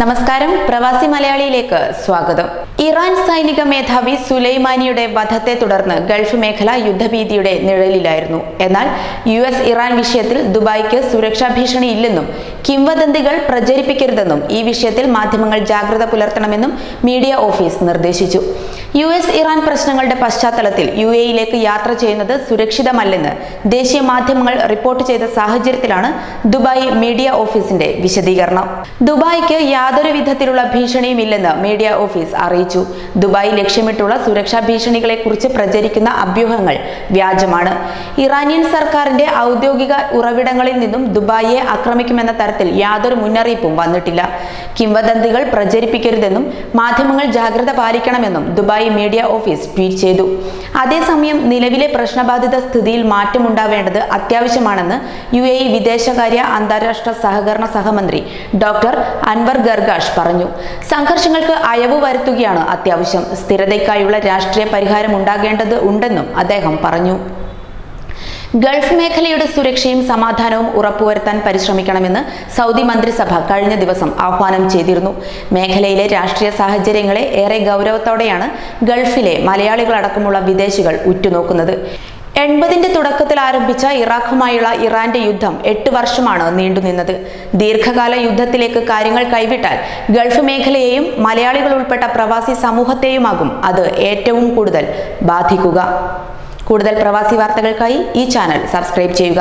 നമസ്കാരം, പ്രവാസി മലയാളിയിലേക്ക് സ്വാഗതം. ഇറാൻ സൈനിക മേധാവി സുലൈമാനിയുടെ വധത്തെ തുടർന്ന് ഗൾഫ് മേഖല യുദ്ധഭീതിയുടെ നിഴലിലായിരുന്നു. എന്നാൽ US-ഇറാൻ വിഷയത്തിൽ ദുബായിക്ക് സുരക്ഷാ ഭീഷണി ഇല്ലെന്നും കിംവദന്തികൾ പ്രചരിപ്പിക്കരുതെന്നും ഈ വിഷയത്തിൽ മാധ്യമങ്ങൾ ജാഗ്രത പുലർത്തണമെന്നും മീഡിയ ഓഫീസ് നിർദ്ദേശിച്ചു. US-ഇറാൻ പ്രശ്നങ്ങളുടെ പശ്ചാത്തലത്തിൽ UAE-യിലേക്ക് യാത്ര ചെയ്യുന്നത് സുരക്ഷിതമല്ലെന്ന് ദേശീയ മാധ്യമങ്ങൾ റിപ്പോർട്ട് ചെയ്ത സാഹചര്യത്തിലാണ് ദുബായ് മീഡിയ ഓഫീസിന്റെ വിശദീകരണം. ദുബായിക്ക് യാതൊരു വിധത്തിലുള്ള ഭീഷണിയുമില്ലെന്ന് മീഡിയ ഓഫീസ് അറിയിച്ചു. ദുബായ് ലക്ഷ്യമിട്ടുള്ള സുരക്ഷാ ഭീഷണികളെ കുറിച്ച് പ്രചരിക്കുന്ന അഭ്യൂഹങ്ങൾ വ്യാജമാണ്. ഇറാനിയൻ സർക്കാരിന്റെ ഔദ്യോഗിക ഉറവിടങ്ങളിൽ നിന്നും ദുബായിയെ ആക്രമിക്കുമെന്ന തരത്തിൽ യാതൊരു മുന്നറിയിപ്പും വന്നിട്ടില്ല. കിംവദന്തികൾ പ്രചരിപ്പിക്കരുതെന്നും മാധ്യമങ്ങൾ ജാഗ്രത പാലിക്കണമെന്നും ദുബായ് മീഡിയ ഓഫീസ് ട്വീറ്റ് ചെയ്തു. അതേസമയം നിലവിലെ പ്രശ്നബാധിത സ്ഥിതിയിൽ മാറ്റമുണ്ടാവേണ്ടത് അത്യാവശ്യമാണെന്ന് UAE വിദേശകാര്യ അന്താരാഷ്ട്ര സഹകരണ സഹമന്ത്രി ഡോക്ടർ അൻവർ ഗർഗാഷ് പറഞ്ഞു. സംഘർഷങ്ങൾക്ക് അയവ് വരുത്തുകയാണ് അത്യാവശ്യം. സ്ഥിരതയ്ക്കായുള്ള രാഷ്ട്രീയ പരിഹാരം ഉണ്ടാകേണ്ടത് ഉണ്ടെന്നും അദ്ദേഹം പറഞ്ഞു. ഗൾഫ് മേഖലയുടെ സുരക്ഷയും സമാധാനവും ഉറപ്പുവരുത്താൻ പരിശ്രമിക്കണമെന്ന് സൗദി മന്ത്രിസഭ കഴിഞ്ഞ ദിവസം ആഹ്വാനം ചെയ്തിരുന്നു. മേഖലയിലെ രാഷ്ട്രീയ സാഹചര്യങ്ങളെ ഏറെ ഗൗരവത്തോടെയാണ് ഗൾഫിലെ മലയാളികളടക്കമുള്ള വിദേശികൾ ഉറ്റുനോക്കുന്നത്. 80ന്റെ തുടക്കത്തിൽ ആരംഭിച്ച ഇറാഖുമായുള്ള ഇറാന്റെ യുദ്ധം 8 വർഷമാണ് നീണ്ടുനിന്നത്. ദീർഘകാല യുദ്ധത്തിലേക്ക് കാര്യങ്ങൾ കൈവിട്ടാൽ ഗൾഫ് മേഖലയെയും മലയാളികൾ ഉൾപ്പെട്ട പ്രവാസി സമൂഹത്തെയുമാകും അത് ഏറ്റവും കൂടുതൽ ബാധിക്കുക. കൂടുതൽ പ്രവാസി വാർത്തകൾക്കായി ഈ ചാനൽ സബ്സ്ക്രൈബ് ചെയ്യുക.